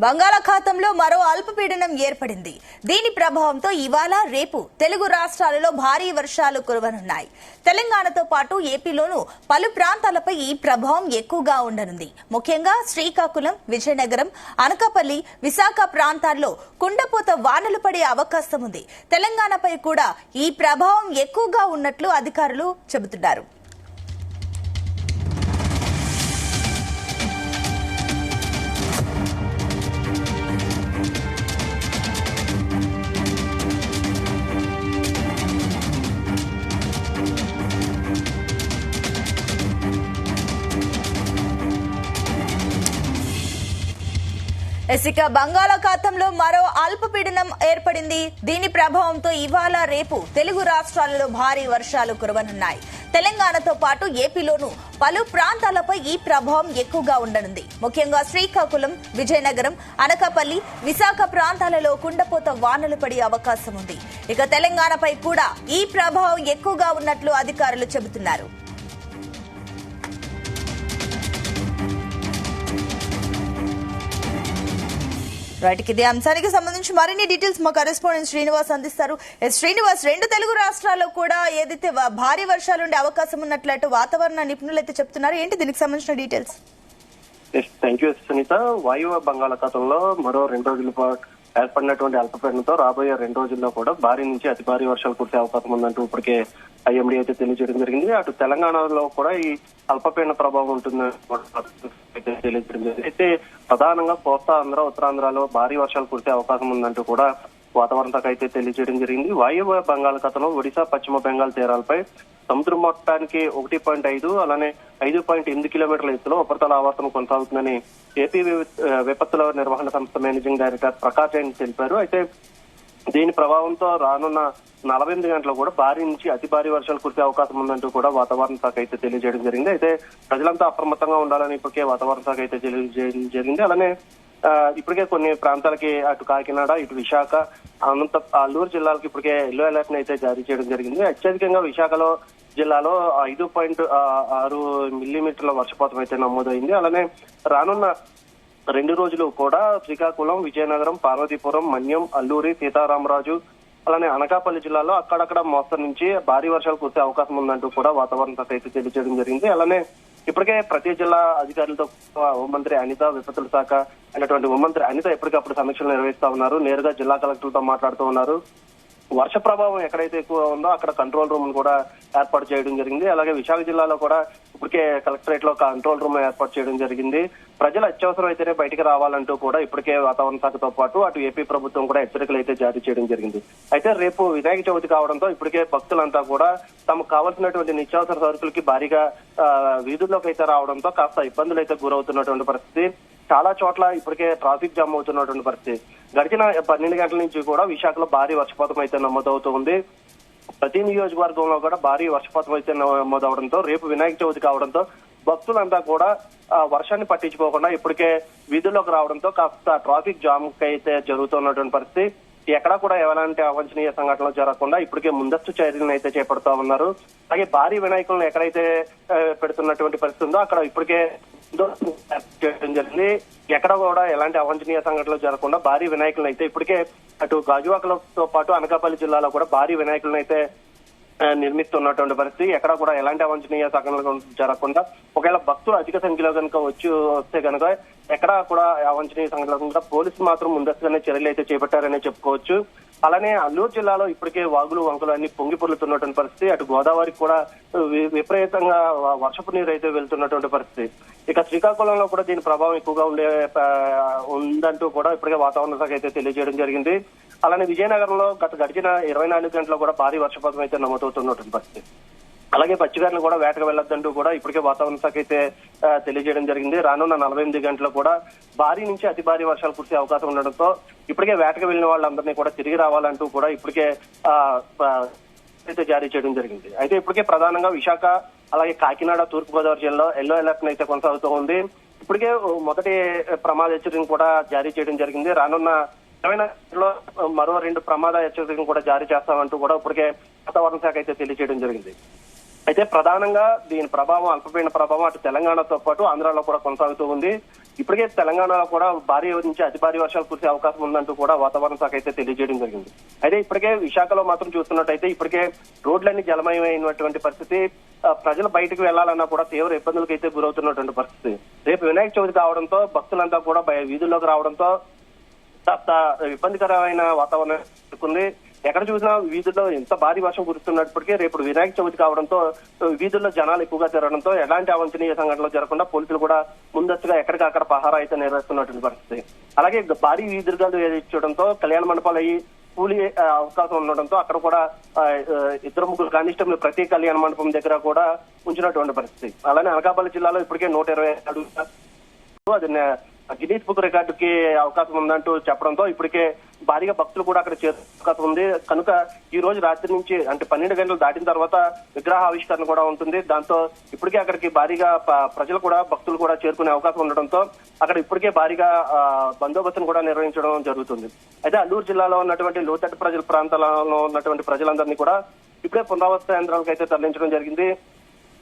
బంగాళాఖాతంలో మరో అల్పపీడనం ఏర్పడింది. దీని ప్రభావంతో ఇవాళ రేపు తెలుగు రాష్ట్రాలలో భారీ వర్షాలు కురవనున్నాయి. తెలంగాణతో పాటు ఏపీలోనూ పలు ప్రాంతాలపై ఈ ప్రభావం ఎక్కువగా ఉండనుంది. ముఖ్యంగా శ్రీకాకుళం, విజయనగరం, అనకాపల్లి, విశాఖ ప్రాంతాల్లో కుండపోత వానలు పడే అవకాశం ఉంది. తెలంగాణపై కూడా ఈ ప్రభావం ఎక్కువగా ఉన్నట్లు అధికారులు చెబుతున్నారు. ఇక బంగాళాఖాతంలో మరో అల్పపీడనం ఏర్పడింది. దీని ప్రభావంతో ఇవాళ రేపు తెలుగు రాష్ట్రాలలో భారీ వర్షాలు కురవనున్నాయి. తెలంగాణతో పాటు ఏపీలోనూ పలు ప్రాంతాలపై ఈ ప్రభావం ఎక్కువగా ఉండనుంది. ముఖ్యంగా శ్రీకాకుళం, విజయనగరం, అనకాపల్లి, విశాఖ ప్రాంతాలలో కుండపోత వానలు పడే అవకాశం ఉంది. ఇక తెలంగాణపై కూడా ఈ ప్రభావం ఎక్కువగా ఉన్నట్లు అధికారులు చెబుతున్నారు. ఇదే అంశానికి సంబంధించి మరిన్ని డీటెయిల్స్ మా కరెస్పాండెంట్ శ్రీనివాస్ అందిస్తారు. శ్రీనివాస్, రెండు తెలుగు రాష్ట్రాల్లో కూడా ఏదైతే భారీ వర్షాలు ఉండే అవకాశం ఉన్నట్లు వాతావరణ నిపుణులు అయితే చెప్తున్నారు. ఏంటి దీనికి సంబంధించిన డీటెయిల్స్? Thank you Sunitha. వాయువ్య బంగాళాఖాతంలో మరో 2 రోజుల పాటు ఏర్పడినటువంటి అల్పపీడనంతో రాబోయే 2 రోజుల్లో కూడా భారీ నుంచి అతి భారీ వర్షాలు కురిసే అవకాశం ఉందంటూ ఇప్పటికే ఐఎండీ అయితే తెలియజేయడం జరిగింది. అటు తెలంగాణలో కూడా ఈ అల్పపీడన ప్రభావం ఉంటుందని తెలియజేయడం జరిగింది. అయితే ప్రధానంగా కోస్తా ఆంధ్ర, ఉత్తరాంధ్రలో భారీ వర్షాలు కురిసే అవకాశం ఉందంటూ కూడా వాతావరణ శాఖ అయితే తెలియజేయడం జరిగింది. వాయువ్య బంగాళాఖాతంలో ఒడిశా, పశ్చిమ బెంగాల్ తీరాలపై సముద్ర మట్టానికి 1.5 అలానే 5.8 కిలోమీటర్ల ఎత్తులో ఉపరితల ఆవర్తనం కొనసాగుతుందని ఏపీ విపత్తుల నిర్వహణ సంస్థ మేనేజింగ్ డైరెక్టర్ ప్రకాష్ జైన్ తెలిపారు. అయితే దీని ప్రభావంతో రానున్న 48 గంటలు కూడా భారీ నుంచి అతి భారీ వర్షాలు కురిసే అవకాశం ఉందంటూ కూడా వాతావరణ శాఖ అయితే తెలియజేయడం జరిగింది. అయితే ప్రజలంతా అప్రమత్తంగా ఉండాలని ఇప్పటికే వాతావరణ శాఖ అయితే తెలియజేయడం జరిగింది. అలానే ఇప్పటికే కొన్ని ప్రాంతాలకి అటు కాకినాడ, ఇటు విశాఖ, అల్లూరు జిల్లాలకు ఇప్పటికే ఎల్లో అలర్ట్ అయితే జారీ చేయడం జరిగింది. అత్యధికంగా విశాఖలో జిల్లాలో 5.6 మిల్లీమీటర్ల వర్షపాతం అయితే నమోదైంది. అలానే రానున్న 2 రోజులు కూడా శ్రీకాకుళం, విజయనగరం, పార్వతీపురం, మన్యం, అల్లూరి, సీతారామరాజు, అలానే అనకాపల్లి జిల్లాలో అక్కడక్కడ మోస్తరు నుంచి భారీ వర్షాలు కురిసే అవకాశం ఉందంటూ కూడా వాతావరణ శాఖ అయితే తెలియజేయడం జరిగింది. అలానే ఇప్పటికే ప్రతి జిల్లా అధికారులతో హోంమంత్రి అనిత, విపత్తుల శాఖ అయినటువంటి హోంమంత్రి అనిత ఎప్పటికప్పుడు సమీక్షలు నిర్వహిస్తా ఉన్నారు. నేరుగా జిల్లా కలెక్టర్లతో మాట్లాడుతూ ఉన్నారు. వర్ష ప్రభావం ఎక్కడైతే ఎక్కువ ఉందో అక్కడ కంట్రోల్ రూమ్ కూడా ఏర్పాటు చేయడం జరిగింది. అలాగే విశాఖ జిల్లాలో కూడా ఇప్పటికే కలెక్టరేట్ లో కంట్రోల్ రూమ్ ఏర్పాటు చేయడం జరిగింది. ప్రజలు అత్యవసరం అయితేనే బయటికి రావాలంటూ కూడా ఇప్పటికే వాతావరణ శాఖతో పాటు అటు ఏపీ ప్రభుత్వం కూడా హెచ్చరికలు అయితే జారీ చేయడం జరిగింది. అయితే రేపు వినాయక చవితి కావడంతో ఇప్పటికే భక్తులంతా కూడా తమకు కావాల్సినటువంటి నిత్యావసర సరుకులకి భారీగా వీధుల్లోకి అయితే రావడంతో కాస్త ఇబ్బందులు అయితే గురవుతున్నటువంటి పరిస్థితి. చాలా చోట్ల ఇప్పటికే ట్రాఫిక్ జామ్ అవుతున్నటువంటి పరిస్థితి. గడిచిన 12 గంటల నుంచి కూడా విశాఖలో భారీ వర్షపాతం అయితే నమోదవుతుంది. ప్రతి నియోజకవర్గంలో కూడా భారీ వర్షపాతం అయితే నమోదవడంతో రేపు వినాయక చవితి కావడంతో భక్తులంతా కూడా వర్షాన్ని పట్టించుకోకుండా ఇప్పటికే వీధుల్లోకి రావడంతో కాస్త ట్రాఫిక్ జామ్ అయితే జరుగుతున్నటువంటి పరిస్థితి. ఎక్కడా కూడా ఎలాంటి అవాంఛనీయ సంఘటనలు జరగకుండా ఇప్పటికే ముందస్తు చర్యలను అయితే చేపడతా ఉన్నారు. అలాగే భారీ వినాయకులను ఎక్కడైతే పెడుతున్నటువంటి పరిస్థితి ఉందో అక్కడ ఇప్పటికే చేయడం జరిగింది. ఎక్కడ కూడా ఎలాంటి అవాంఛనీయ సంఘటనలు జరగకుండా భారీ వినాయకులను అయితే ఇప్పటికే అటు గాజువాకలతో పాటు అనకాపల్లి జిల్లాలో కూడా భారీ వినాయకులను అయితే నిర్మిస్తున్నటువంటి పరిస్థితి. ఎక్కడ కూడా ఎలాంటి అవాంఛనీయ సంఘటనలు జరగకుండా ఒకవేళ భక్తులు అధిక సంఖ్యలో కనుక వస్తే కనుక ఎక్కడా కూడా అవాంఛనీయ సంఘటనలు పోలీసులు మాత్రం ముందస్తుగానే చర్యలు అయితే చేపట్టారనే చెప్పుకోవచ్చు. అలానే అల్లూరు జిల్లాలో ఇప్పటికే వాగులు, వంకలు అన్ని పొంగి పొర్లుతున్నటువంటి పరిస్థితి. అటు గోదావరికి కూడా విపరీతంగా వర్షపు నీరు అయితే వెళ్తున్నటువంటి పరిస్థితి. ఇక శ్రీకాకుళంలో కూడా దీని ప్రభావం ఎక్కువగా ఉందంటూ కూడా ఇప్పటికే వాతావరణ శాఖ అయితే తెలియజేయడం జరిగింది. అలానే విజయనగరంలో గడిచిన 24 గంటల్లో కూడా భారీ వర్షపాతం అయితే నమోదవుతున్నటువంటి పరిస్థితి. అలాగే పచ్చిగారిని కూడా వేటకు వెళ్లొద్దంటూ కూడా ఇప్పటికే వాతావరణ శాఖ అయితే తెలియజేయడం జరిగింది. రానున్న 48 గంటలు కూడా భారీ నుంచి అతి భారీ వర్షాలు కురిసే అవకాశం ఉండడంతో ఇప్పటికే వేటకు వెళ్లిన వాళ్ళందరినీ కూడా తిరిగి రావాలంటూ కూడా ఇప్పటికే అయితే జారీ చేయడం జరిగింది. అయితే ఇప్పటికే ప్రధానంగా విశాఖ, అలాగే కాకినాడ, తూర్పుగోదావరి జిల్లాలో ఎల్లో అలర్ట్ అయితే కొనసాగుతూ ఉంది. ఇప్పటికే మొదటి ప్రమాద హెచ్చరికను కూడా జారీ చేయడం జరిగింది. రానున్న 20 గంటల్లో మరో 2 ప్రమాద హెచ్చరికలను కూడా జారీ చేస్తామంటూ కూడా ఇప్పటికే వాతావరణ శాఖ అయితే తెలియజేయడం జరిగింది. అయితే ప్రధానంగా దీని ప్రభావం అల్పపీడన ప్రభావం అటు తెలంగాణతో పాటు ఆంధ్రాలో కూడా కొనసాగుతూ ఉంది. ఇప్పటికే తెలంగాణలో కూడా భారీ నుంచి అతి భారీ వర్షాలు కురిసే అవకాశం ఉందంటూ కూడా వాతావరణ శాఖ అయితే తెలియజేయడం జరిగింది. అయితే ఇప్పటికే విశాఖలో మాత్రం చూస్తున్నట్టయితే ఇప్పటికే రోడ్లన్నీ జలమయమైనటువంటి పరిస్థితి. ప్రజలు బయటకు వెళ్లాలన్నా కూడా తీవ్ర ఇబ్బందులకు అయితే గురవుతున్నటువంటి పరిస్థితి. రేపు వినాయక చవితి కావడంతో భక్తులంతా కూడా వీధుల్లోకి రావడంతో కాస్త ఇబ్బందికరమైన వాతావరణం ఉంది. ఎక్కడ చూసినా వీధుల్లో ఎంత భారీ వర్షం కురుస్తున్నప్పటికీ రేపు వినాయక చవితి కావడంతో వీధుల్లో జనాలు ఎక్కువగా తిరగడంతో ఎలాంటి అవాంఛనీయ సంఘటనలు జరగకుండా పోలీసులు కూడా ముందస్తుగా ఎక్కడికక్కడ పహారా అయితే నిర్వహిస్తున్నటువంటి పరిస్థితి. అలాగే భారీ వీధులు చూడడంతో కళ్యాణ మండపాలు అయ్యి కూలి అవకాశం ఉండడంతో అక్కడ కూడా 2-3 కానిస్టేబుల్ ప్రతి కళ్యాణ మండపం దగ్గర కూడా ఉంచినటువంటి పరిస్థితి. అలానే అనకాపల్లి జిల్లాలో ఇప్పటికే 120 అడుగులు అది గిన్నీస్ బుక్ రికార్డుకి అవకాశం ఉందంటూ చెప్పడంతో ఇప్పటికే భారీగా భక్తులు కూడా అక్కడ చేరే అవకాశం ఉంది. కనుక ఈ రోజు రాత్రి నుంచి అంటే 12 గంటలు దాటిన తర్వాత విగ్రహ ఆవిష్కరణ కూడా ఉంటుంది. దాంతో ఇప్పటికే అక్కడికి భారీగా ప్రజలు కూడా భక్తులు కూడా చేరుకునే అవకాశం ఉండడంతో అక్కడ ఇప్పటికే భారీగా బందోబస్తును కూడా నిర్వహించడం జరుగుతుంది. అయితే అల్లూరు జిల్లాలో ఉన్నటువంటి లోతట్టు ప్రజల ప్రాంతాలలో ఉన్నటువంటి ప్రజలందరినీ కూడా ఇప్పుడే పునరావాస కేంద్రాలకు అయితే తరలించడం జరిగింది.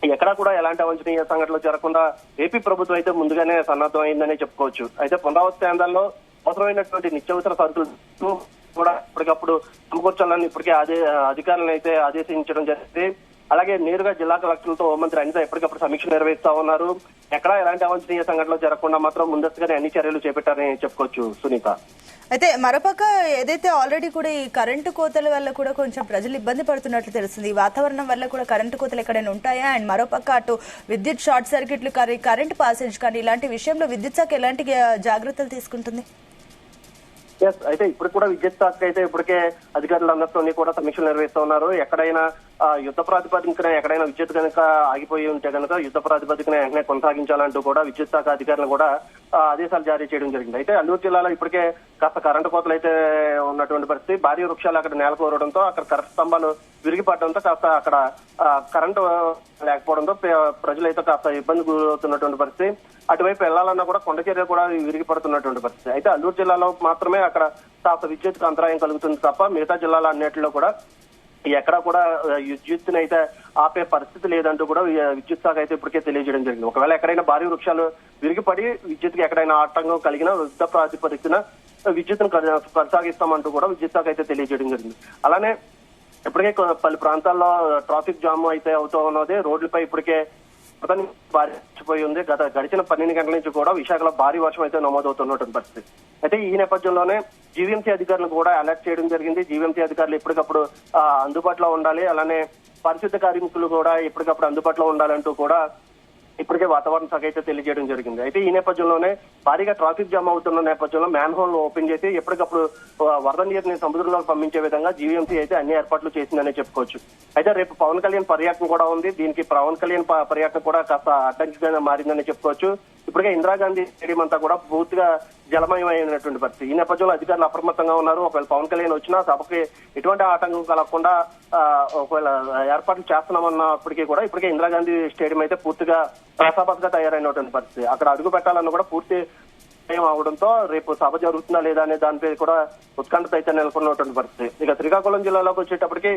ఎక్కడా కూడా ఎలాంటి అవాంఛనీయ సంఘటనలు జరగకుండా ఏపీ ప్రభుత్వం అయితే ముందుగానే సన్నద్ధం అయిందని చెప్పుకోవచ్చు. అయితే పునరావాస కేంద్రాల్లో అవసరమైనటువంటి నిత్యావసర సరుకులు కూడా ఇప్పటికప్పుడు సమకూర్చాలని ఇప్పటికే అధికారులను అయితే ఆదేశించడం జరిగింది. అలాగే నేరుగా జిల్లా కలెక్టర్లతో హోంమంత్రి అనిత ఎప్పటికప్పుడు సమీక్ష నిర్వహిస్తా ఉన్నారు. ఎక్కడా ఎలాంటి అవాంఛనీయ సంఘటనలు జరగకుండా మాత్రం ముందస్తుగానే అన్ని చర్యలు చేపట్టారని చెప్పుకోవచ్చు సునీత. అయితే మరోపక్క ఏదైతే ఆల్రెడీ కూడా ఈ కరెంటు కోతల వల్ల కూడా కొంచెం ప్రజలు ఇబ్బంది పడుతున్నట్లు తెలుస్తుంది. ఈ వాతావరణం వల్ల కూడా కరెంటు కోతలు ఎక్కడైనా ఉంటాయా? అండ్ మరోపక్క అటు విద్యుత్ షార్ట్ సర్క్యూట్లు కరెంటు పాసేజ్ కానీ ఇలాంటి విషయంలో విద్యుత్ శాఖ ఎలాంటి జాగ్రత్తలు తీసుకుంటుంది? అయితే ఇప్పుడు కూడా విద్యుత్ శాఖ అయితే ఇప్పటికే అధికారులందరితో కూడా సమీక్షలు నిర్వహిస్తూ ఉన్నారు. ఎక్కడైనా యుద్ధ ప్రాతిపదికన ఎక్కడైనా విద్యుత్ కనుక ఆగిపోయి ఉంటే కనుక యుద్ధ ప్రాతిపదికన వెంటనే కొనసాగించాలంటూ కూడా విద్యుత్ శాఖ అధికారులు కూడా ఆదేశాలు జారీ చేయడం జరిగింది. అయితే అల్లూరు జిల్లాలో ఇప్పటికే కాస్త కరెంటు కోతలు అయితే ఉన్నటువంటి పరిస్థితి. భారీ వృక్షాలు అక్కడ నేలకోరడంతో అక్కడ కరెంటు స్తంభాలు విరిగిపడడంతో కాస్త అక్కడ కరెంటు లేకపోవడంతో ప్రజలైతే కాస్త ఇబ్బంది గురవుతున్నటువంటి పరిస్థితి. అటువైపు వెళ్లాలన్నా కూడా కొండ చర్య కూడా విరిగిపడుతున్నటువంటి పరిస్థితి. అయితే అల్లూరు జిల్లాలో మాత్రమే అక్కడ కాస్త విద్యుత్ అంతరాయం కలుగుతుంది తప్ప మిగతా జిల్లాల అన్నింటిలో కూడా ఎక్కడా కూడా విద్యుత్తుని అయితే ఆపే పరిస్థితి లేదంటూ కూడా విద్యుత్ శాఖ అయితే ఇప్పటికే తెలియజేయడం జరిగింది. ఒకవేళ ఎక్కడైనా భారీ వృక్షాలు విరిగిపడి విద్యుత్కి ఎక్కడైనా ఆటంకం కలిగిన యుద్ధ ప్రాతిపదికన విద్యుత్తును కొనసాగిస్తామంటూ కూడా విద్యుత్ శాఖ అయితే తెలియజేయడం జరిగింది. అలానే ఇప్పటికే పలు ప్రాంతాల్లో ట్రాఫిక్ జామ్ అయితే అవుతూ ఉన్నది. రోడ్లపై ఇప్పటికే భారీ ఉంది. గడిచిన 12 గంటల నుంచి కూడా విశాఖలో భారీ వర్షం అయితే నమోదవుతున్నటువంటి పరిస్థితి. అయితే ఈ నేపథ్యంలోనే జీవీఎంసీ అధికారులను కూడా అలర్ట్ చేయడం జరిగింది. జీవీఎంసీ అధికారులు ఎప్పటికప్పుడు అందుబాటులో ఉండాలి. అలానే పారిశుద్ధ కార్మికులు కూడా ఎప్పటికప్పుడు అందుబాటులో ఉండాలంటూ కూడా ఇప్పటికే వాతావరణ శాఖ అయితే తెలియజేయడం జరిగింది. అయితే ఈ నేపథ్యంలోనే భారీగా ట్రాఫిక్ జామ్ అవుతున్న నేపథ్యంలో మ్యాన్ హోల్ ఓపెన్ చేసి ఎప్పటికప్పుడు వరద నీరుని సముద్రంలోకి పంపించే విధంగా జీవీఎంసీ అయితే అన్ని ఏర్పాట్లు చేసిందనే చెప్పుకోవచ్చు. అయితే రేపు పవన్ కళ్యాణ్ పర్యటన కూడా ఉంది. దీనికి పవన్ కళ్యాణ్ పర్యటన కూడా కాస్త అడ్డంకిగా మారిందని చెప్పుకోవచ్చు. ఇప్పటికే ఇందిరాగాంధీ స్టేడియం అంతా కూడా పూర్తిగా జలమయమైనటువంటి పరిస్థితి. ఈ నేపథ్యంలో అధికారులు అప్రమత్తంగా ఉన్నారు. ఒకవేళ పవన్ కళ్యాణ్ వచ్చినా సభకి ఎటువంటి ఆటంకం కలగకుండా ఒకవేళ ఏర్పాట్లు చేస్తున్నామన్నప్పటికీ కూడా ఇప్పటికే ఇందిరాగాంధీ స్టేడియం అయితే పూర్తిగా రసాబస్గా తయారైనటువంటి పరిస్థితి. అక్కడ అడుగు పెట్టాలన్న కూడా పూర్తి అవడంతో రేపు సభ జరుగుతుందా లేదా అనే దానిపై కూడా ఉత్కంఠత అయితే నెలకొన్నటువంటి పరిస్థితి. ఇక శ్రీకాకుళం జిల్లాలోకి వచ్చేటప్పటికి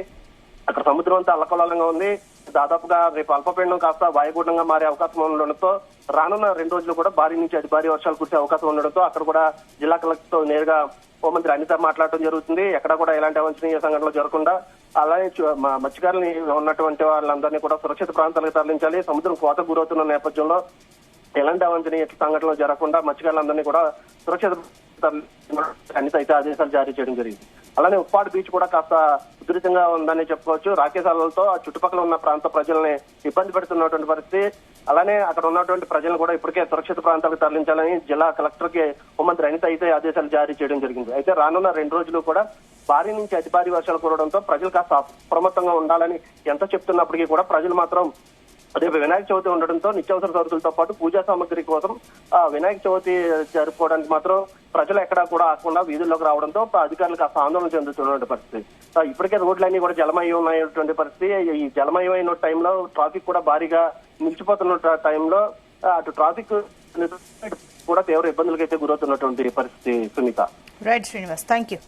అక్కడ సముద్రం అంతా అల్లకల్లంగా ఉంది. దాదాపుగా రేపు అల్పపీడనం కాస్త వాయుగుండంగా మారే అవకాశం ఉండడంతో రానున్న 2 రోజులు కూడా భారీ నుంచి అతి భారీ వర్షాలు కురిసే అవకాశం ఉండడంతో అక్కడ కూడా జిల్లా కలెక్టర్ తో నేరుగా హోంమంత్రి అనిత మాట్లాడటం జరుగుతుంది. ఎక్కడ కూడా ఎలాంటి అవాంఛనీయ సంఘటనలు జరగకుండా అలాగే మత్స్యకారులు ఉన్నటువంటి వాళ్ళందరినీ కూడా సురక్షిత ప్రాంతాలకు తరలించాలి. సముద్రం కోత గురవుతున్న నేపథ్యంలో ఎలాంటి అవాంఛనీయ సంఘటనలు జరగకుండా మత్స్యకారులందరినీ కూడా సురక్షిత అనిత అయితే ఆదేశాలు జారీ చేయడం జరిగింది. అలానే ఉప్పాడు బీచ్ కూడా కాస్త ఉధృతంగా ఉందని చెప్పుకోవచ్చు. రాకేశాలతో చుట్టుపక్కల ఉన్న ప్రాంత ప్రజల్ని ఇబ్బంది పెడుతున్నటువంటి పరిస్థితి. అలానే అక్కడ ఉన్నటువంటి ప్రజలను కూడా ఇప్పటికే సురక్షిత ప్రాంతాలకు తరలించాలని జిల్లా కలెక్టర్ కి హోంమంత్రి అనిత అయితే ఆదేశాలు జారీ చేయడం జరిగింది. అయితే రానున్న 2 రోజులు కూడా భారీ నుంచి అతి భారీ వర్షాలు కురవడంతో ప్రజలు కాస్త అప్రమత్తంగా ఉండాలని ఎంత చెప్తున్నప్పటికీ కూడా ప్రజలు మాత్రం రేపు వినాయక చవితి ఉండడంతో నిత్యావసర సరుకులతో పాటు పూజా సామగ్రి కోసం వినాయక చవితి జరుపుకోవడానికి మాత్రం ప్రజలు ఎక్కడా కూడా ఆకుండా వీధుల్లోకి రావడంతో అధికారులు కాస్త ఆందోళన చెందుతున్నటువంటి పరిస్థితి. ఇప్పటికే రోడ్లన్నీ కూడా జలమయం ఉన్నటువంటి పరిస్థితి. ఈ జలమయమైన టైంలో ట్రాఫిక్ కూడా భారీగా నిలిచిపోతున్న టైంలో అటు ట్రాఫిక్ కూడా తీవ్ర ఇబ్బందులకైతే గురవుతున్నటువంటి పరిస్థితి. Sunitha. Right Srinivas, thank you.